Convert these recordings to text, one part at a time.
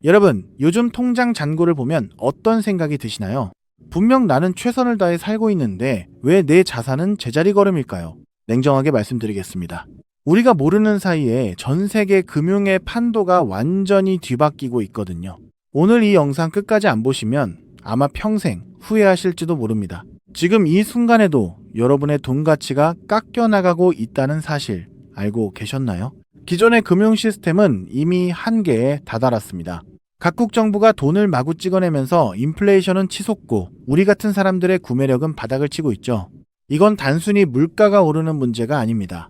여러분, 요즘 통장 잔고를 보면 어떤 생각이 드시나요? 분명 나는 최선을 다해 살고 있는데 왜 내 자산은 제자리 걸음일까요? 냉정하게 말씀드리겠습니다. 우리가 모르는 사이에 전 세계 금융의 판도가 완전히 뒤바뀌고 있거든요. 오늘 이 영상 끝까지 안 보시면 아마 평생 후회하실지도 모릅니다. 지금 이 순간에도 여러분의 돈 가치가 깎여나가고 있다는 사실 알고 계셨나요? 기존의 금융 시스템은 이미 한계에 다다랐습니다. 각국 정부가 돈을 마구 찍어내면서 인플레이션은 치솟고 우리 같은 사람들의 구매력은 바닥을 치고 있죠. 이건 단순히 물가가 오르는 문제가 아닙니다.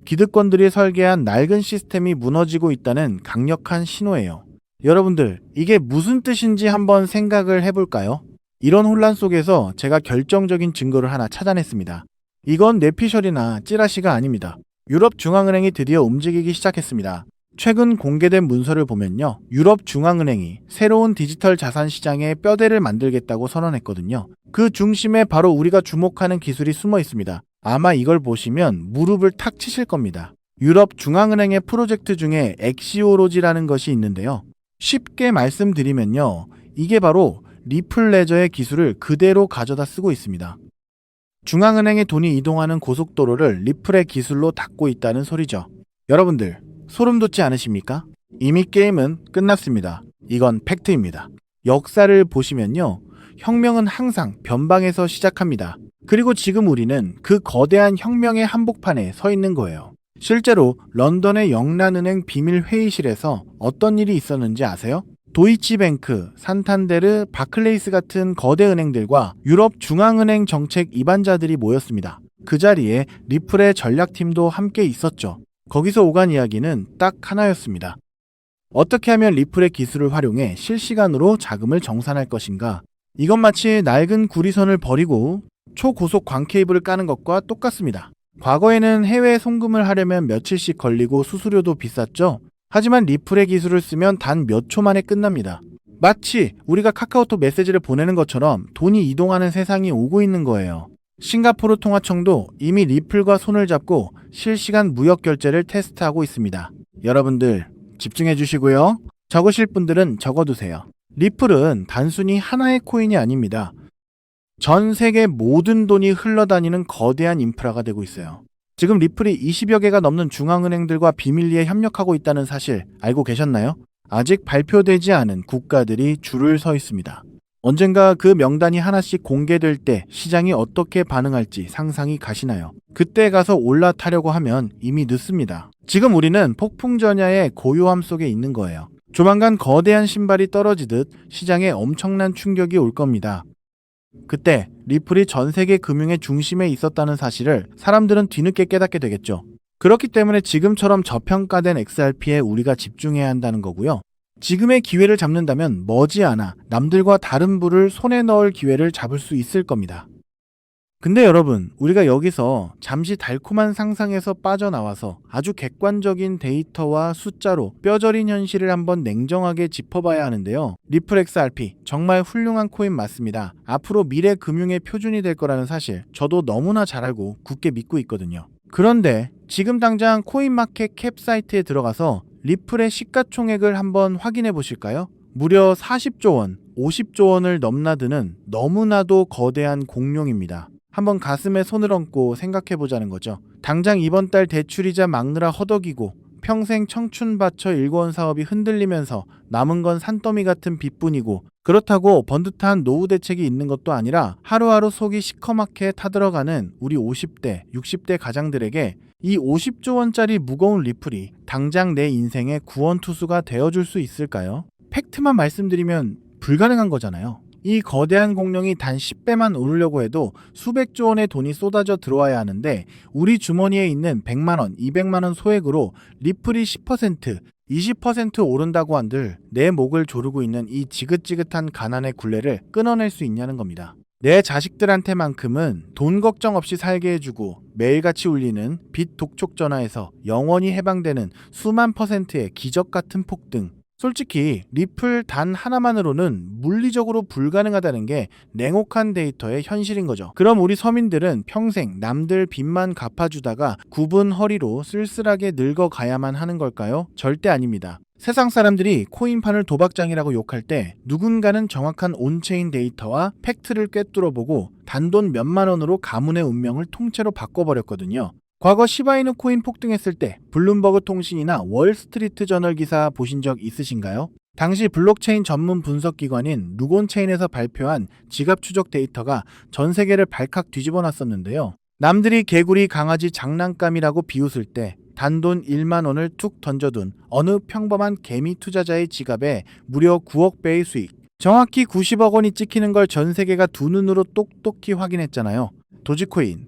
기득권들이 설계한 낡은 시스템이 무너지고 있다는 강력한 신호예요. 여러분들, 이게 무슨 뜻인지 한번 생각을 해볼까요? 이런 혼란 속에서 제가 결정적인 증거를 하나 찾아냈습니다. 이건 뇌피셜이나 찌라시가 아닙니다. 유럽 중앙은행이 드디어 움직이기 시작했습니다. 최근 공개된 문서를 보면요. 유럽 중앙은행이 새로운 디지털 자산 시장에 뼈대를 만들겠다고 선언했거든요. 그 중심에 바로 우리가 주목하는 기술이 숨어 있습니다. 아마 이걸 보시면 무릎을 탁 치실 겁니다. 유럽 중앙은행의 프로젝트 중에 엑시오로지라는 것이 있는데요. 쉽게 말씀드리면요. 이게 바로 리플레저의 기술을 그대로 가져다 쓰고 있습니다. 중앙은행의 돈이 이동하는 고속도로를 리플의 기술로 닦고 있다는 소리죠. 여러분들, 소름 돋지 않으십니까? 이미 게임은 끝났습니다. 이건 팩트입니다. 역사를 보시면요. 혁명은 항상 변방에서 시작합니다. 그리고 지금 우리는 그 거대한 혁명의 한복판에 서 있는 거예요. 실제로 런던의 영란은행 비밀 회의실에서 어떤 일이 있었는지 아세요? 도이치뱅크, 산탄데르, 바클레이스 같은 거대 은행들과 유럽 중앙은행 정책 입안자들이 모였습니다. 그 자리에 리플의 전략팀도 함께 있었죠. 거기서 오간 이야기는 딱 하나였습니다. 어떻게 하면 리플의 기술을 활용해 실시간으로 자금을 정산할 것인가? 이건 마치 낡은 구리선을 버리고 초고속 광 케이블을 까는 것과 똑같습니다. 과거에는 해외에 송금을 하려면 며칠씩 걸리고 수수료도 비쌌죠? 하지만 리플의 기술을 쓰면 단 몇 초 만에 끝납니다. 마치 우리가 카카오톡 메시지를 보내는 것처럼 돈이 이동하는 세상이 오고 있는 거예요. 싱가포르 통화청도 이미 리플과 손을 잡고 실시간 무역 결제를 테스트하고 있습니다. 여러분들 집중해 주시고요. 적으실 분들은 적어두세요. 리플은 단순히 하나의 코인이 아닙니다. 전 세계 모든 돈이 흘러다니는 거대한 인프라가 되고 있어요. 지금 리플이 20여 개가 넘는 중앙은행들과 비밀리에 협력하고 있다는 사실 알고 계셨나요? 아직 발표되지 않은 국가들이 줄을 서 있습니다. 언젠가 그 명단이 하나씩 공개될 때 시장이 어떻게 반응할지 상상이 가시나요? 그때 가서 올라타려고 하면 이미 늦습니다. 지금 우리는 폭풍전야의 고요함 속에 있는 거예요. 조만간 거대한 신발이 떨어지듯 시장에 엄청난 충격이 올 겁니다. 그때 리플이 전 세계 금융의 중심에 있었다는 사실을 사람들은 뒤늦게 깨닫게 되겠죠. 그렇기 때문에 지금처럼 저평가된 XRP에 우리가 집중해야 한다는 거고요. 지금의 기회를 잡는다면 머지않아 남들과 다른 부를 손에 넣을 기회를 잡을 수 있을 겁니다. 근데 여러분, 우리가 여기서 잠시 달콤한 상상에서 빠져나와서 아주 객관적인 데이터와 숫자로 뼈저린 현실을 한번 냉정하게 짚어봐야 하는데요. 리플 XRP 정말 훌륭한 코인 맞습니다. 앞으로 미래 금융의 표준이 될 거라는 사실 저도 너무나 잘 알고 굳게 믿고 있거든요. 그런데 지금 당장 코인마켓 캡 사이트에 들어가서 리플의 시가총액을 한번 확인해 보실까요? 무려 40조 원, 50조 원을 넘나드는 너무나도 거대한 공룡입니다. 한번 가슴에 손을 얹고 생각해 보자는 거죠. 당장 이번 달 대출이자 막느라 허덕이고 평생 청춘 바쳐 일궈온 사업이 흔들리면서 남은 건 산더미 같은 빚뿐이고, 그렇다고 번듯한 노후 대책이 있는 것도 아니라 하루하루 속이 시커멓게 타들어가는 우리 50대, 60대 가장들에게 이 50조 원짜리 무거운 리플이 당장 내 인생의 구원투수가 되어줄 수 있을까요? 팩트만 말씀드리면 불가능한 거잖아요. 이 거대한 공룡이 단 10배만 오르려고 해도 수백조 원의 돈이 쏟아져 들어와야 하는데, 우리 주머니에 있는 100만원, 200만원 소액으로 리플이 10%, 20% 오른다고 한들 내 목을 조르고 있는 이 지긋지긋한 가난의 굴레를 끊어낼 수 있냐는 겁니다. 내 자식들한테만큼은 돈 걱정 없이 살게 해주고 매일같이 울리는 빚 독촉 전화에서 영원히 해방되는 수만 %의 기적 같은 폭등. 솔직히 리플 단 하나만으로는 물리적으로 불가능하다는 게 냉혹한 데이터의 현실인 거죠. 그럼 우리 서민들은 평생 남들 빚만 갚아주다가 굽은 허리로 쓸쓸하게 늙어가야만 하는 걸까요? 절대 아닙니다. 세상 사람들이 코인판을 도박장이라고 욕할 때 누군가는 정확한 온체인 데이터와 팩트를 꿰뚫어보고 단돈 몇만 원으로 가문의 운명을 통째로 바꿔버렸거든요. 과거 시바이누 코인 폭등했을 때 블룸버그 통신이나 월스트리트 저널 기사 보신 적 있으신가요? 당시 블록체인 전문 분석 기관인 누곤체인에서 발표한 지갑 추적 데이터가 전 세계를 발칵 뒤집어 놨었는데요. 남들이 개구리 강아지 장난감이라고 비웃을 때 단돈 1만 원을 툭 던져둔 어느 평범한 개미 투자자의 지갑에 무려 9억 배의 수익. 정확히 90억 원이 찍히는 걸 전 세계가 두 눈으로 똑똑히 확인했잖아요. 도지코인,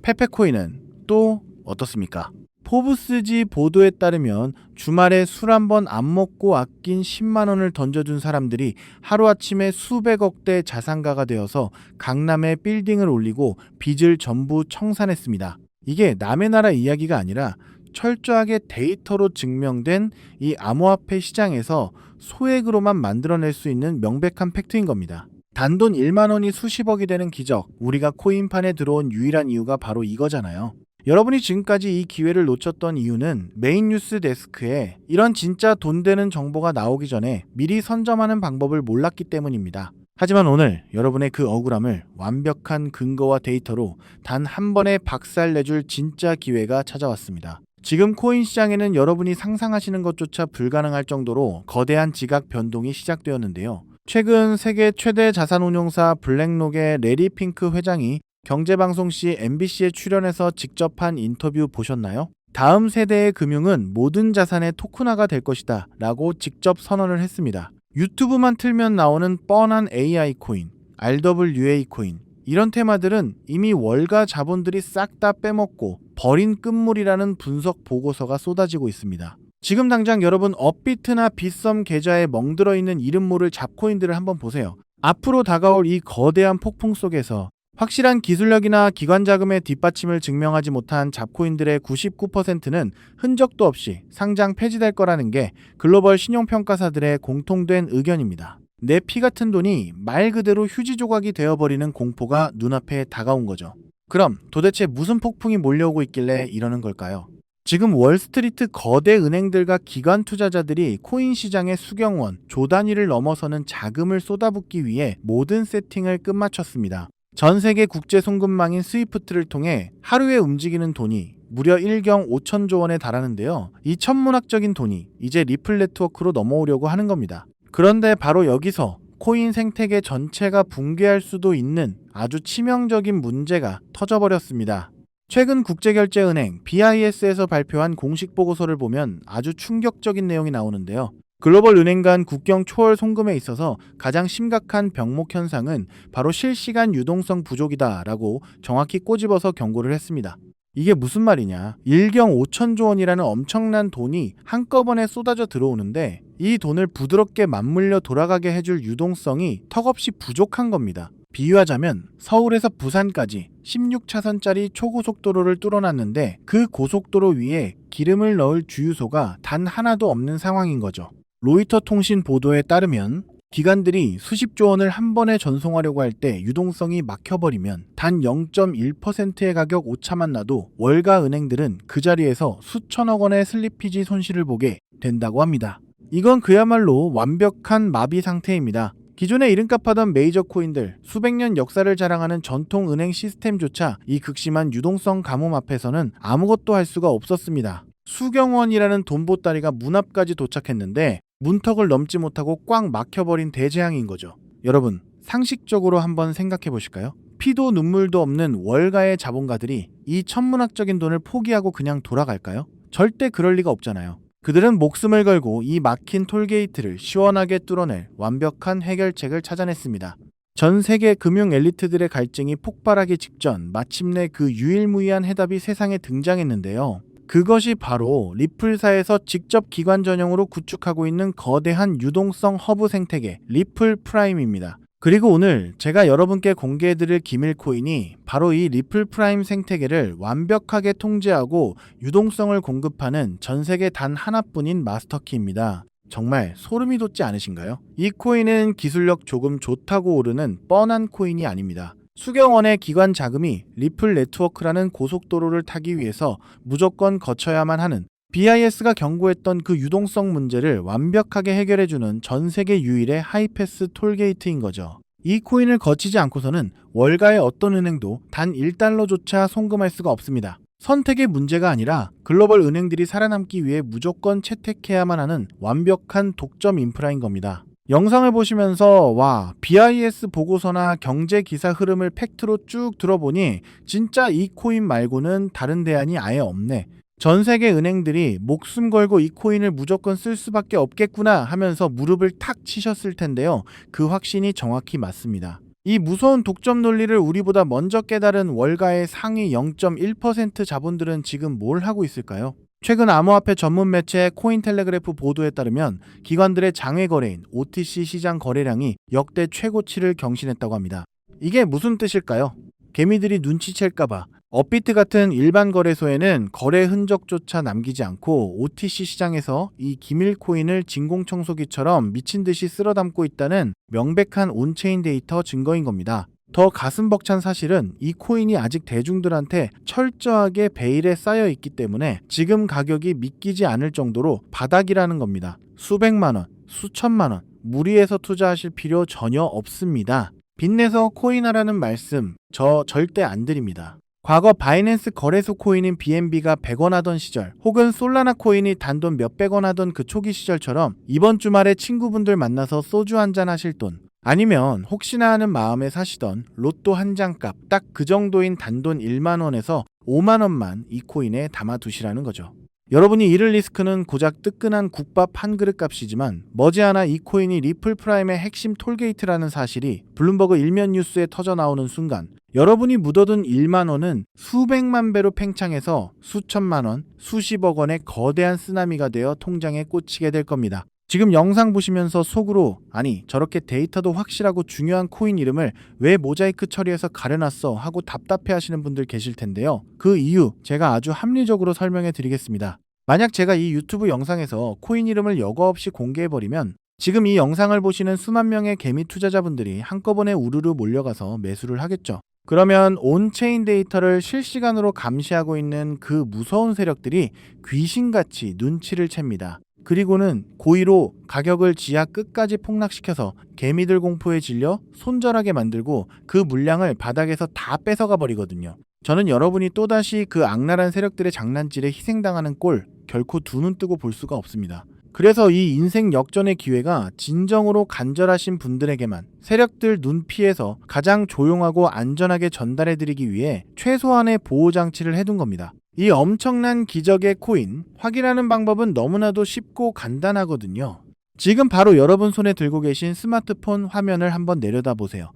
페페코인은 또 어떻습니까? 포브스지 보도에 따르면 주말에 술 한 번 안 먹고 아낀 10만 원을 던져준 사람들이 하루아침에 수백억 대 자산가가 되어서 강남에 빌딩을 올리고 빚을 전부 청산했습니다. 이게 남의 나라 이야기가 아니라 철저하게 데이터로 증명된 이 암호화폐 시장에서 소액으로만 만들어낼 수 있는 명백한 팩트인 겁니다. 단돈 1만 원이 수십억이 되는 기적, 우리가 코인판에 들어온 유일한 이유가 바로 이거잖아요. 여러분이 지금까지 이 기회를 놓쳤던 이유는 메인 뉴스 데스크에 이런 진짜 돈 되는 정보가 나오기 전에 미리 선점하는 방법을 몰랐기 때문입니다. 하지만 오늘 여러분의 그 억울함을 완벽한 근거와 데이터로 단 한 번에 박살내줄 진짜 기회가 찾아왔습니다. 지금 코인 시장에는 여러분이 상상하시는 것조차 불가능할 정도로 거대한 지각 변동이 시작되었는데요. 최근 세계 최대 자산운용사 블랙록의 레리 핑크 회장이 경제방송 시 MBC에 출연해서 직접 한 인터뷰 보셨나요? 다음 세대의 금융은 모든 자산의 토큰화가 될 것이다 라고 직접 선언을 했습니다. 유튜브만 틀면 나오는 뻔한 AI 코인, RWA 코인, 이런 테마들은 이미 월가 자본들이 싹 다 빼먹고 버린 끝물이라는 분석 보고서가 쏟아지고 있습니다. 지금 당장 여러분 업비트나 빗썸 계좌에 멍들어 있는 이름 모를 잡코인들을 한번 보세요. 앞으로 다가올 이 거대한 폭풍 속에서 확실한 기술력이나 기관 자금의 뒷받침을 증명하지 못한 잡코인들의 99%는 흔적도 없이 상장 폐지될 거라는 게 글로벌 신용평가사들의 공통된 의견입니다. 내 피 같은 돈이 말 그대로 휴지 조각이 되어버리는 공포가 눈앞에 다가온 거죠. 그럼 도대체 무슨 폭풍이 몰려오고 있길래 이러는 걸까요? 지금 월스트리트 거대 은행들과 기관 투자자들이 코인 시장의 수경원, 조 단위를 넘어서는 자금을 쏟아붓기 위해 모든 세팅을 끝마쳤습니다. 전 세계 국제 송금망인 스위프트를 통해 하루에 움직이는 돈이 무려 1경 5천조 원에 달하는데요. 이 천문학적인 돈이 이제 리플 네트워크로 넘어오려고 하는 겁니다. 그런데 바로 여기서 코인 생태계 전체가 붕괴할 수도 있는 아주 치명적인 문제가 터져버렸습니다. 최근 국제결제은행 BIS에서 발표한 공식 보고서를 보면 아주 충격적인 내용이 나오는데요. 글로벌 은행 간 국경 초월 송금에 있어서 가장 심각한 병목 현상은 바로 실시간 유동성 부족이다라고 정확히 꼬집어서 경고를 했습니다. 이게 무슨 말이냐? 1경 5천조 원이라는 엄청난 돈이 한꺼번에 쏟아져 들어오는데 이 돈을 부드럽게 맞물려 돌아가게 해줄 유동성이 턱없이 부족한 겁니다. 비유하자면 서울에서 부산까지 16차선짜리 초고속도로를 뚫어놨는데 그 고속도로 위에 기름을 넣을 주유소가 단 하나도 없는 상황인 거죠. 로이터 통신 보도에 따르면 기관들이 수십조 원을 한 번에 전송하려고 할 때 유동성이 막혀버리면 단 0.1%의 가격 오차만 나도 월가 은행들은 그 자리에서 수천억 원의 슬리피지 손실을 보게 된다고 합니다. 이건 그야말로 완벽한 마비 상태입니다. 기존에 이름값 하던 메이저 코인들, 수백 년 역사를 자랑하는 전통 은행 시스템조차 이 극심한 유동성 가뭄 앞에서는 아무것도 할 수가 없었습니다. 수경원이라는 돈보따리가 문 앞까지 도착했는데 문턱을 넘지 못하고 꽉 막혀버린 대재앙인 거죠. 여러분, 상식적으로 한번 생각해 보실까요? 피도 눈물도 없는 월가의 자본가들이 이 천문학적인 돈을 포기하고 그냥 돌아갈까요? 절대 그럴 리가 없잖아요. 그들은 목숨을 걸고 이 막힌 톨게이트를 시원하게 뚫어낼 완벽한 해결책을 찾아냈습니다. 전 세계 금융 엘리트들의 갈증이 폭발하기 직전 마침내 그 유일무이한 해답이 세상에 등장했는데요. 그것이 바로 리플사에서 직접 기관 전용으로 구축하고 있는 거대한 유동성 허브 생태계 리플 프라임입니다. 그리고 오늘 제가 여러분께 공개해드릴 기밀 코인이 바로 이 리플 프라임 생태계를 완벽하게 통제하고 유동성을 공급하는 전 세계 단 하나뿐인 마스터키입니다. 정말 소름이 돋지 않으신가요? 이 코인은 기술력 조금 좋다고 오르는 뻔한 코인이 아닙니다. 수경원의 기관 자금이 리플 네트워크라는 고속도로를 타기 위해서 무조건 거쳐야만 하는 BIS가 경고했던 그 유동성 문제를 완벽하게 해결해주는 전 세계 유일의 하이패스 톨게이트인 거죠. 이 코인을 거치지 않고서는 월가의 어떤 은행도 단 1달러조차 송금할 수가 없습니다. 선택의 문제가 아니라 글로벌 은행들이 살아남기 위해 무조건 채택해야만 하는 완벽한 독점 인프라인 겁니다. 영상을 보시면서 와, BIS 보고서나 경제 기사 흐름을 팩트로 쭉 들어보니 진짜 이 코인 말고는 다른 대안이 아예 없네. 전 세계 은행들이 목숨 걸고 이 코인을 무조건 쓸 수밖에 없겠구나 하면서 무릎을 탁 치셨을 텐데요. 그 확신이 정확히 맞습니다. 이 무서운 독점 논리를 우리보다 먼저 깨달은 월가의 상위 0.1% 자본들은 지금 뭘 하고 있을까요? 최근 암호화폐 전문 매체 코인텔레그래프 보도에 따르면 기관들의 장외 거래인 OTC 시장 거래량이 역대 최고치를 경신했다고 합니다. 이게 무슨 뜻일까요? 개미들이 눈치챌까봐 업비트 같은 일반 거래소에는 거래 흔적조차 남기지 않고 OTC 시장에서 이 기밀 코인을 진공청소기처럼 미친 듯이 쓸어 담고 있다는 명백한 온체인 데이터 증거인 겁니다. 더 가슴 벅찬 사실은 이 코인이 아직 대중들한테 철저하게 베일에 쌓여 있기 때문에 지금 가격이 믿기지 않을 정도로 바닥이라는 겁니다. 수백만 원, 수천만 원, 무리해서 투자하실 필요 전혀 없습니다. 빚내서 코인하라는 말씀 저 절대 안 드립니다. 과거 바이낸스 거래소 코인인 BNB가 100원 하던 시절, 혹은 솔라나 코인이 단돈 몇백 원 하던 그 초기 시절처럼 이번 주말에 친구분들 만나서 소주 한잔 하실 돈, 아니면 혹시나 하는 마음에 사시던 로또 한 장값 딱 그 정도인 단돈 1만 원에서 5만 원만 이 코인에 담아두시라는 거죠. 여러분이 잃을 리스크는 고작 뜨끈한 국밥 한 그릇 값이지만 머지않아 이 코인이 리플 프라임의 핵심 톨게이트라는 사실이 블룸버그 일면 뉴스에 터져 나오는 순간 여러분이 묻어둔 1만 원은 수백만 배로 팽창해서 수천만 원, 수십억 원의 거대한 쓰나미가 되어 통장에 꽂히게 될 겁니다. 지금 영상 보시면서 속으로 아니 저렇게 데이터도 확실하고 중요한 코인 이름을 왜 모자이크 처리해서 가려놨어 하고 답답해 하시는 분들 계실 텐데요. 그 이유 제가 아주 합리적으로 설명해 드리겠습니다. 만약 제가 이 유튜브 영상에서 코인 이름을 여과 없이 공개해버리면 지금 이 영상을 보시는 수만 명의 개미 투자자분들이 한꺼번에 우르르 몰려가서 매수를 하겠죠. 그러면 온체인 데이터를 실시간으로 감시하고 있는 그 무서운 세력들이 귀신같이 눈치를 챕니다. 그리고는 고의로 가격을 지하 끝까지 폭락시켜서 개미들 공포에 질려 손절하게 만들고 그 물량을 바닥에서 다 뺏어가 버리거든요. 저는 여러분이 또다시 그 악랄한 세력들의 장난질에 희생당하는 꼴 결코 두 눈 뜨고 볼 수가 없습니다. 그래서 이 인생 역전의 기회가 진정으로 간절하신 분들에게만 세력들 눈 피해서 가장 조용하고 안전하게 전달해드리기 위해 최소한의 보호장치를 해둔 겁니다. 이 엄청난 기적의 코인, 확인하는 방법은 너무나도 쉽고 간단하거든요. 지금 바로 여러분 손에 들고 계신 스마트폰 화면을 한번 내려다 보세요.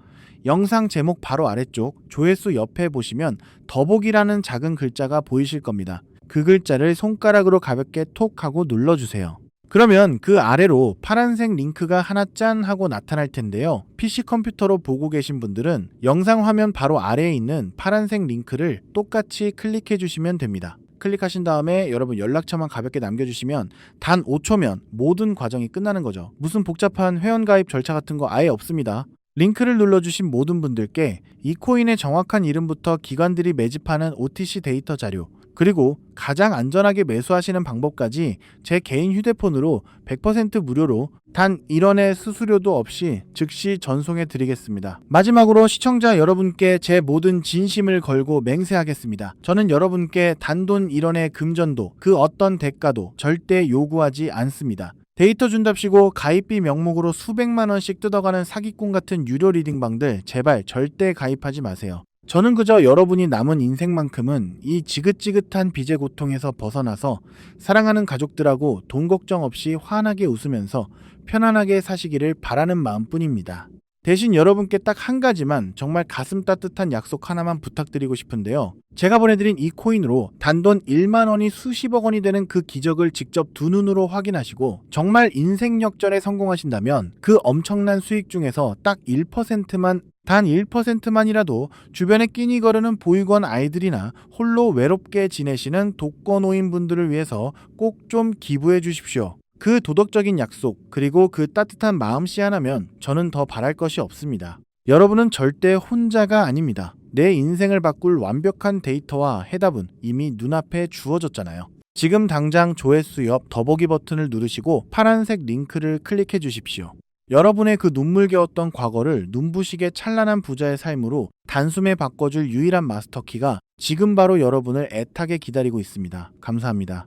영상 제목 바로 아래쪽 조회수 옆에 보시면 더보기라는 작은 글자가 보이실 겁니다. 그 글자를 손가락으로 가볍게 톡 하고 눌러주세요. 그러면 그 아래로 파란색 링크가 하나 짠 하고 나타날 텐데요. PC 컴퓨터로 보고 계신 분들은 영상 화면 바로 아래에 있는 파란색 링크를 똑같이 클릭해 주시면 됩니다. 클릭하신 다음에 여러분 연락처만 가볍게 남겨주시면 단 5초면 모든 과정이 끝나는 거죠. 무슨 복잡한 회원가입 절차 같은 거 아예 없습니다. 링크를 눌러주신 모든 분들께 이 코인의 정확한 이름부터 기관들이 매집하는 OTC 데이터 자료, 그리고 가장 안전하게 매수하시는 방법까지 제 개인 휴대폰으로 100% 무료로 단 1원의 수수료도 없이 즉시 전송해 드리겠습니다. 마지막으로 시청자 여러분께 제 모든 진심을 걸고 맹세하겠습니다. 저는 여러분께 단돈 1원의 금전도 그 어떤 대가도 절대 요구하지 않습니다. 데이터 준답시고 가입비 명목으로 수백만 원씩 뜯어가는 사기꾼 같은 유료 리딩방들 제발 절대 가입하지 마세요. 저는 그저 여러분이 남은 인생만큼은 이 지긋지긋한 빚의 고통에서 벗어나서 사랑하는 가족들하고 돈 걱정 없이 환하게 웃으면서 편안하게 사시기를 바라는 마음뿐입니다. 대신 여러분께 딱 한 가지만 정말 가슴 따뜻한 약속 하나만 부탁드리고 싶은데요. 제가 보내드린 이 코인으로 단돈 1만 원이 수십억 원이 되는 그 기적을 직접 두 눈으로 확인하시고 정말 인생 역전에 성공하신다면 그 엄청난 수익 중에서 딱 1%만 단 1%만이라도 주변에 끼니 거르는 보육원 아이들이나 홀로 외롭게 지내시는 독거노인 분들을 위해서 꼭 좀 기부해 주십시오. 그 도덕적인 약속 그리고 그 따뜻한 마음씨 하나면 저는 더 바랄 것이 없습니다. 여러분은 절대 혼자가 아닙니다. 내 인생을 바꿀 완벽한 데이터와 해답은 이미 눈앞에 주어졌잖아요. 지금 당장 조회수 옆 더보기 버튼을 누르시고 파란색 링크를 클릭해 주십시오. 여러분의 그 눈물겨웠던 과거를 눈부시게 찬란한 부자의 삶으로 단숨에 바꿔줄 유일한 마스터키가 지금 바로 여러분을 애타게 기다리고 있습니다. 감사합니다.